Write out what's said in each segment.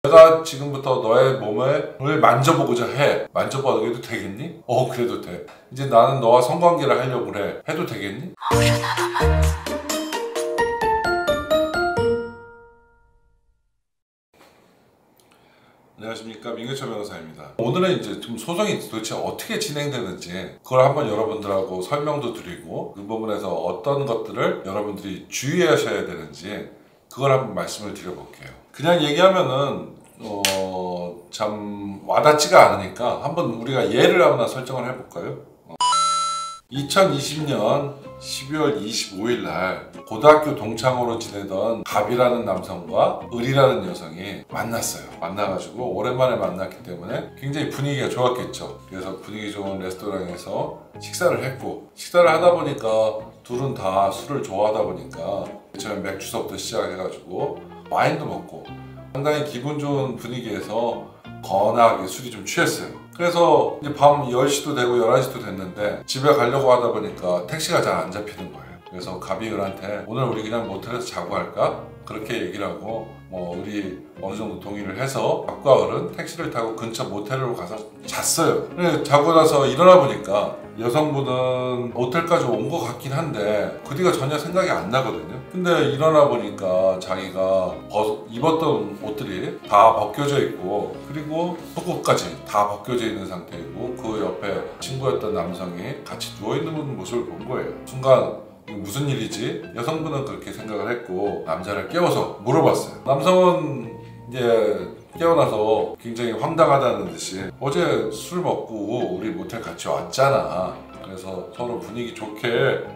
내가 지금부터 너의 몸을 만져보고자 해. 만져봐도 되겠니? 그래도 돼. 이제 나는 너와 성관계를 하려고 그래. 해도 되겠니? 안녕하십니까, 민규철 변호사입니다. 오늘은 이제 좀 소송이 도대체 어떻게 진행되는지 그걸 한번 여러분들하고 설명도 드리고, 그 부분에서 어떤 것들을 여러분들이 주의하셔야 되는지 그걸 한번 말씀을 드려볼게요. 그냥 얘기하면은 참 와닿지가 않으니까 한번 우리가 예를 하나 설정을 해볼까요? 2020년 12월 25일 날 고등학교 동창으로 지내던 갑이라는 남성과 을이라는 여성이 만났어요. 만나가지고 오랜만에 만났기 때문에 굉장히 분위기가 좋았겠죠. 그래서 분위기 좋은 레스토랑에서 식사를 했고, 식사를 하다 보니까 둘은 다 술을 좋아하다 보니까 처음에 맥주서부터 시작해가지고 와인도 먹고 상당히 기분 좋은 분위기에서 건하게 술이 좀 취했어요. 그래서 이제 밤 10시도 되고 11시도 됐는데 집에 가려고 하다 보니까 택시가 잘 안 잡히는 거예요. 그래서 갑이 을한테 오늘 우리 그냥 모텔에서 자고 할까? 그렇게 얘기를 하고 을이 어느 정도 동의를 해서 갑과 을은 택시를 타고 근처 모텔로 가서 잤어요. 근데 자고 나서 일어나 보니까 여성분은 모텔까지 온 것 같긴 한데 그 뒤가 전혀 생각이 안 나거든요. 근데 일어나 보니까 자기가 입었던 옷들이 다 벗겨져 있고, 그리고 속옷까지 다 벗겨져 있는 상태이고, 그 옆에 친구였던 남성이 같이 누워있는 모습을 본 거예요. 순간 무슨 일이지? 여성분은 그렇게 생각을 했고 남자를 깨워서 물어봤어요. 남성은 이제 깨어나서 굉장히 황당하다는 듯이 어제 술 먹고 우리 모텔 같이 왔잖아. 그래서 서로 분위기 좋게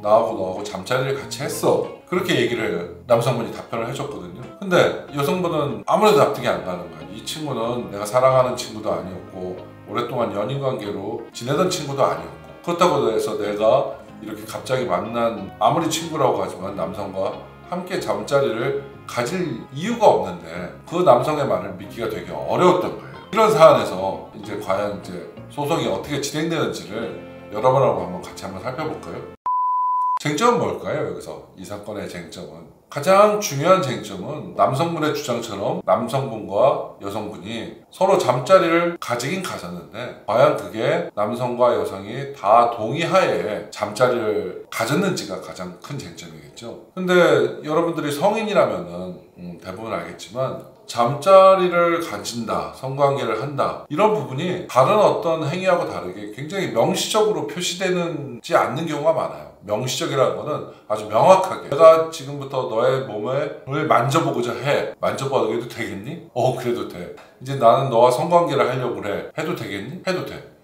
나하고 너하고 잠자리를 같이 했어. 그렇게 얘기를 남성분이 답변을 해줬거든요. 근데 여성분은 아무래도 납득이 안 가는 거야. 이 친구는 내가 사랑하는 친구도 아니었고 오랫동안 연인 관계로 지내던 친구도 아니었고, 그렇다고 해서 내가 이렇게 갑자기 만난 아무리 친구라고 하지만 남성과 함께 잠자리를 가질 이유가 없는데 그 남성의 말을 믿기가 되게 어려웠던 거예요. 이런 사안에서 이제 과연 이제 소송이 어떻게 진행되는지를 여러분하고 한번 같이 한번 살펴볼까요? 쟁점은 뭘까요? 여기서 이 사건의 쟁점은, 가장 중요한 쟁점은 남성분의 주장처럼 남성분과 여성분이 서로 잠자리를 가지긴 가졌는데 과연 그게 남성과 여성이 다 동의하에 잠자리를 가졌는지가 가장 큰 쟁점이겠죠. 근데 여러분들이 성인이라면은 대부분 알겠지만 잠자리를 가진다, 성관계를 한다, 이런 부분이 다른 어떤 행위하고 다르게 굉장히 명시적으로 표시되지 않는 경우가 많아요. 명시적이라는 거는 아주 명확하게 내가 지금부터 너의 몸을 만져보고자 해. 만져봐도 되겠니? 그래도 돼. 이제 나는 너와 성관계를 하려고 그래. 해도 되겠니? 해도 돼.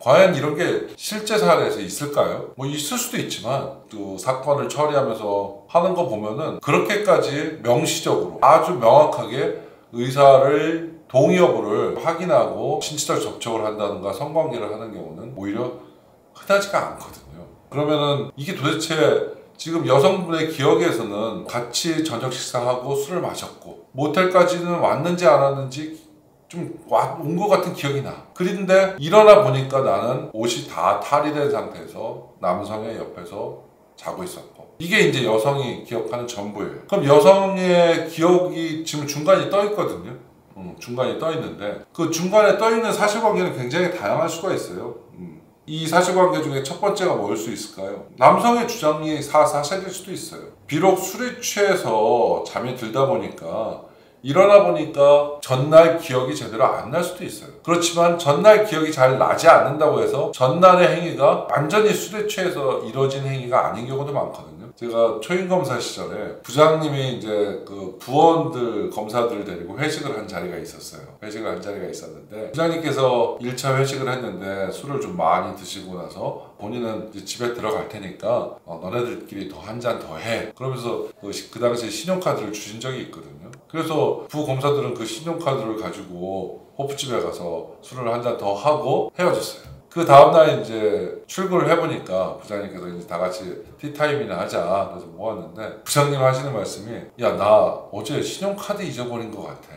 과연 이런 게 실제 사례에서 있을까요? 있을 수도 있지만 또 사건을 처리하면서 하는 거 보면은 그렇게까지 명시적으로 아주 명확하게 의사를 동의 여부를 확인하고 신체적 접촉을 한다든가 성관계를 하는 경우는 오히려 흔하지가 않거든요. 그러면은 이게 도대체 지금 여성분의 기억에서는 같이 저녁 식사하고 술을 마셨고 모텔까지는 왔는지 안 왔는지 좀 온 것 같은 기억이 나. 그런데 일어나 보니까 나는 옷이 다 탈이 된 상태에서 남성의 옆에서 자고 있었고, 이게 이제 여성이 기억하는 전부예요. 그럼 여성의 기억이 지금 중간에 떠 있거든요. 중간에 떠 있는데 그 중간에 떠 있는 사실관계는 굉장히 다양할 수가 있어요. 이 사실관계 중에 첫 번째가 뭘 수 있을까요? 남성의 주장이 사실일 수도 있어요. 비록 술에 취해서 잠이 들다 보니까 일어나 보니까 전날 기억이 제대로 안 날 수도 있어요. 그렇지만 전날 기억이 잘 나지 않는다고 해서 전날의 행위가 완전히 술에 취해서 이루어진 행위가 아닌 경우도 많거든요. 제가 초임검사 시절에 부장님이 이제 그 부원들 검사들을 데리고 회식을 한 자리가 있었어요. 회식을 한 자리가 있었는데 부장님께서 1차 회식을 했는데 술을 좀 많이 드시고 나서 본인은 이제 집에 들어갈 테니까 너네들끼리 더 한 잔 더 해. 그러면서 그 당시에 신용카드를 주신 적이 있거든요. 그래서 부검사들은 그 신용카드를 가지고 호프집에 가서 술을 한 잔 더 하고 헤어졌어요. 그 다음날 이제 출근을 해보니까 부장님께서 이제 다 같이 티타임이나 하자. 그래서 모았는데 부장님 하시는 말씀이 야, 나 어제 신용카드 잊어버린 것 같아.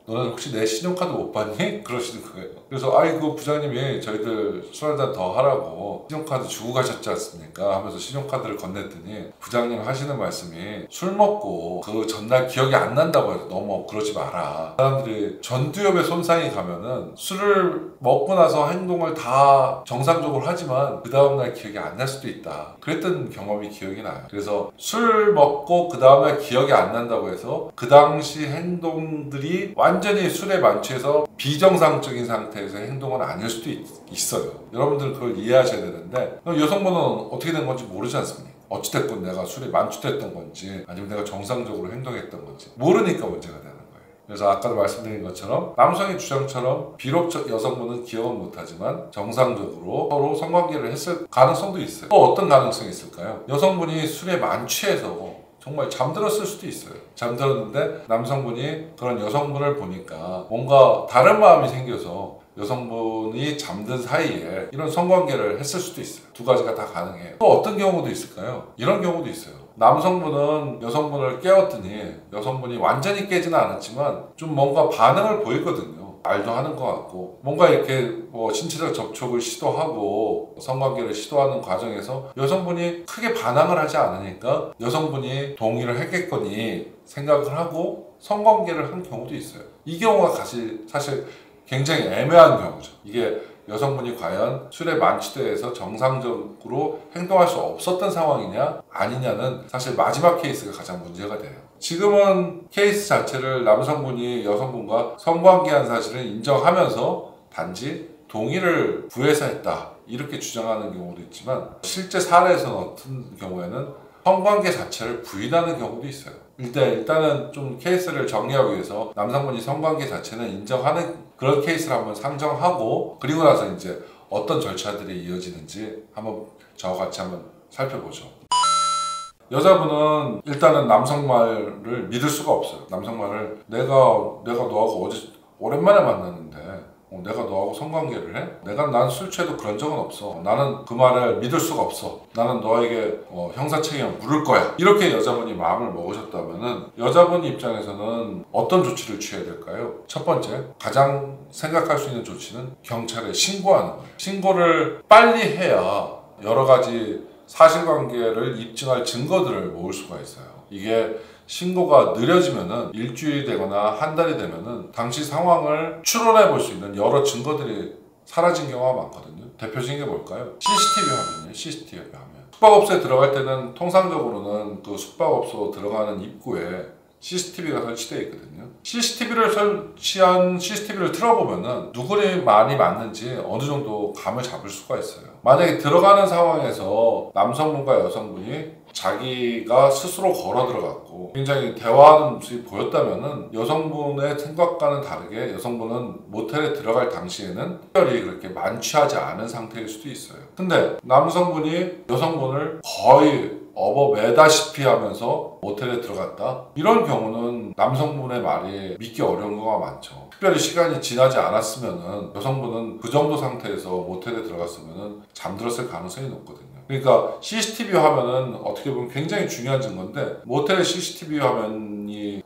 너는 혹시 내 신용카드 못 받니? 그러시는 거예요. 그래서 아이고 부장님이 저희들 술 한잔 더 하라고 신용카드 주고 가셨지 않습니까? 하면서 신용카드를 건넸더니 부장님 하시는 말씀이 술 먹고 그 전날 기억이 안 난다고 해서 너무 그러지 마라. 사람들이 전두엽에 손상이 가면은 술을 먹고 나서 행동을 다 정상적으로 하지만 그 다음날 기억이 안 날 수도 있다. 그랬던 경험이 기억이 나요. 그래서 술 먹고 그 다음날 기억이 안 난다고 해서 그 당시 행동들이 완전히 술에 만취해서 비정상적인 상태에서 행동은 아닐 수도 있어요. 여러분들 그걸 이해하셔야 되는데 여성분은 어떻게 된 건지 모르지 않습니까? 어찌됐건 내가 술에 만취됐던 건지 아니면 내가 정상적으로 행동했던 건지 모르니까 문제가 되는 거예요. 그래서 아까도 말씀드린 것처럼 남성의 주장처럼 비록 여성분은 기억은 못하지만 정상적으로 서로 성관계를 했을 가능성도 있어요. 또 어떤 가능성이 있을까요? 여성분이 술에 만취해서 정말 잠들었을 수도 있어요. 잠들었는데 남성분이 그런 여성분을 보니까 뭔가 다른 마음이 생겨서 여성분이 잠든 사이에 이런 성관계를 했을 수도 있어요. 두 가지가 다 가능해요. 또 어떤 경우도 있을까요? 이런 경우도 있어요. 남성분은 여성분을 깨웠더니 여성분이 완전히 깨지는 않았지만 좀 뭔가 반응을 보이거든요. 말도 하는 것 같고 뭔가 이렇게 뭐 신체적 접촉을 시도하고 성관계를 시도하는 과정에서 여성분이 크게 반항을 하지 않으니까 여성분이 동의를 했겠거니 생각을 하고 성관계를 한 경우도 있어요. 이 경우가 사실 굉장히 애매한 경우죠. 이게 여성분이 과연 술에 만취돼서 정상적으로 행동할 수 없었던 상황이냐 아니냐는 사실 마지막 케이스가 가장 문제가 돼요. 지금은 케이스 자체를 남성분이 여성분과 성관계한 사실을 인정하면서 단지 동의를 구해서 했다 이렇게 주장하는 경우도 있지만 실제 사례에서는 어떤 경우에는 성관계 자체를 부인하는 경우도 있어요. 일단은 좀 케이스를 정리하기 위해서 남성분이 성관계 자체는 인정하는 그런 케이스를 한번 상정하고 그리고 나서 이제 어떤 절차들이 이어지는지 한번 저와 같이 한번 살펴보죠. 여자분은 일단은 남성 말을 믿을 수가 없어요. 남성 말을 내가 너하고 어제 오랜만에 만났는데 내가 너하고 성관계를 해? 난 술 취해도 그런 적은 없어. 나는 그 말을 믿을 수가 없어. 나는 너에게 형사책임을 물을 거야. 이렇게 여자분이 마음을 먹으셨다면은 여자분 입장에서는 어떤 조치를 취해야 될까요? 첫 번째, 가장 생각할 수 있는 조치는 경찰에 신고하는 거예요. 신고를 빨리 해야 여러 가지 사실관계를 입증할 증거들을 모을 수가 있어요. 이게 신고가 느려지면은 일주일이 되거나 한 달이 되면은 당시 상황을 추론해 볼 수 있는 여러 증거들이 사라진 경우가 많거든요. 대표적인 게 뭘까요? CCTV 화면이에요. CCTV 화면. 숙박업소에 들어갈 때는 통상적으로는 그 숙박업소 들어가는 입구에 CCTV가 설치되어 있거든요. CCTV를 설치한 CCTV를 틀어보면은 누구를 많이 맞는지 어느 정도 감을 잡을 수가 있어요. 만약에 들어가는 상황에서 남성분과 여성분이 자기가 스스로 걸어 들어갔고 굉장히 대화하는 모습이 보였다면은 여성분의 생각과는 다르게 여성분은 모텔에 들어갈 당시에는 특별히 그렇게 만취하지 않은 상태일 수도 있어요. 근데 남성분이 여성분을 거의 업어매다시피 하면서 모텔에 들어갔다? 이런 경우는 남성분의 말이 믿기 어려운 경우가 많죠. 특별히 시간이 지나지 않았으면은 여성분은 그 정도 상태에서 모텔에 들어갔으면은 잠들었을 가능성이 높거든요. 그러니까 CCTV 화면은 어떻게 보면 굉장히 중요한 증거인데 모텔의 CCTV 화면이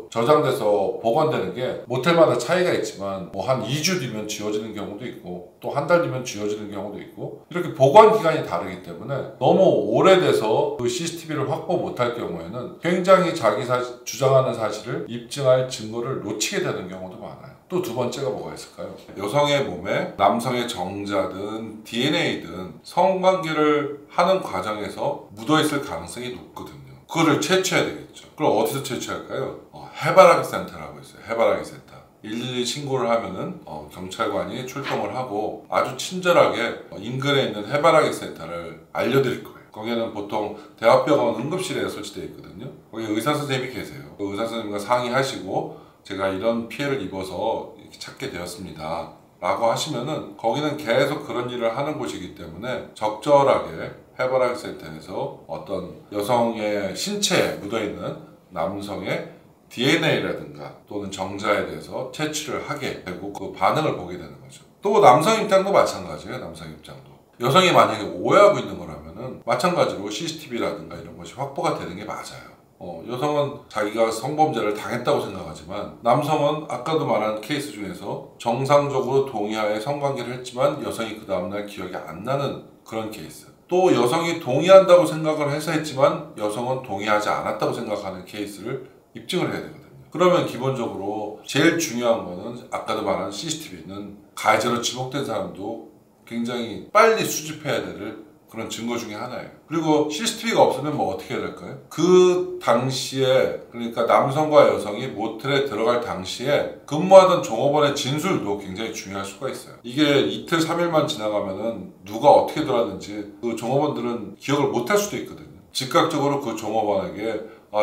저장돼서 보관되는 게 모텔마다 차이가 있지만 뭐 한 2주 뒤면 지워지는 경우도 있고 또 한 달 뒤면 지워지는 경우도 있고 이렇게 보관 기간이 다르기 때문에 너무 오래돼서 그 CCTV를 확보 못할 경우에는 굉장히 자기 주장하는 사실을 입증할 증거를 놓치게 되는 경우도 많아요. 또 두 번째가 뭐가 있을까요? 여성의 몸에 남성의 정자든 DNA든 성관계를 하는 과정에서 묻어있을 가능성이 높거든요. 그거를 채취해야 되겠죠. 그럼 어디서 채취할까요? 해바라기 센터라고 있어요. 해바라기 센터. 112 신고를 하면은 경찰관이 출동을 하고 아주 친절하게 인근에 있는 해바라기 센터를 알려드릴 거예요. 거기에는 보통 대학병원 응급실에 설치되어 있거든요. 거기 의사 선생님이 계세요. 그 의사 선생님과 상의하시고 제가 이런 피해를 입어서 이렇게 찾게 되었습니다 라고 하시면은 거기는 계속 그런 일을 하는 곳이기 때문에 적절하게 해바라기 센터에서 어떤 여성의 신체에 묻어있는 남성의 DNA라든가 또는 정자에 대해서 채취를 하게 되고 그 반응을 보게 되는 거죠. 또 남성 입장도 마찬가지예요. 남성 입장도. 여성이 만약에 오해하고 있는 거라면은 마찬가지로 CCTV라든가 이런 것이 확보가 되는 게 맞아요. 여성은 자기가 성범죄를 당했다고 생각하지만 남성은 아까도 말한 케이스 중에서 정상적으로 동의하에 성관계를 했지만 여성이 그 다음날 기억이 안 나는 그런 케이스, 또 여성이 동의한다고 생각을 해서 했지만 여성은 동의하지 않았다고 생각하는 케이스를 입증을 해야 되거든요. 그러면 기본적으로 제일 중요한 거는 아까도 말한 CCTV는 가해자로 지목된 사람도 굉장히 빨리 수집해야 될 그런 증거 중에 하나예요. 그리고 CCTV가 없으면 뭐 어떻게 해야 될까요? 그 당시에, 그러니까 남성과 여성이 모텔에 들어갈 당시에 근무하던 종업원의 진술도 굉장히 중요할 수가 있어요. 이게 이틀 3일만 지나가면은 누가 어떻게 들어왔는지 그 종업원들은 기억을 못 할 수도 있거든요. 즉각적으로 그 종업원에게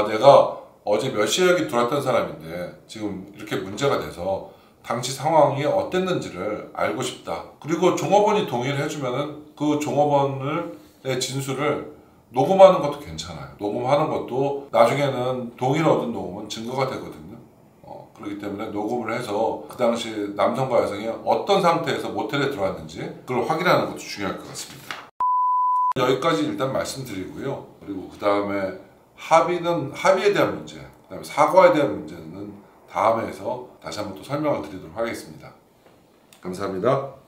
내가 어제 몇 시에 여기 들어왔던 사람인데 지금 이렇게 문제가 돼서 당시 상황이 어땠는지를 알고 싶다. 그리고 종업원이 동의를 해주면은 그 종업원의 진술을 녹음하는 것도 괜찮아요. 녹음하는 것도 나중에는 동의를 얻은 녹음은 증거가 되거든요. 그렇기 때문에 녹음을 해서 그 당시 남성과 여성이 어떤 상태에서 모텔에 들어왔는지 그걸 확인하는 것도 중요할 것 같습니다. 여기까지 일단 말씀드리고요. 그리고 그 다음에 합의에 대한 문제, 그 다음에 사과에 대한 문제는 다음에서 다시 한번 또 설명을 드리도록 하겠습니다. 감사합니다.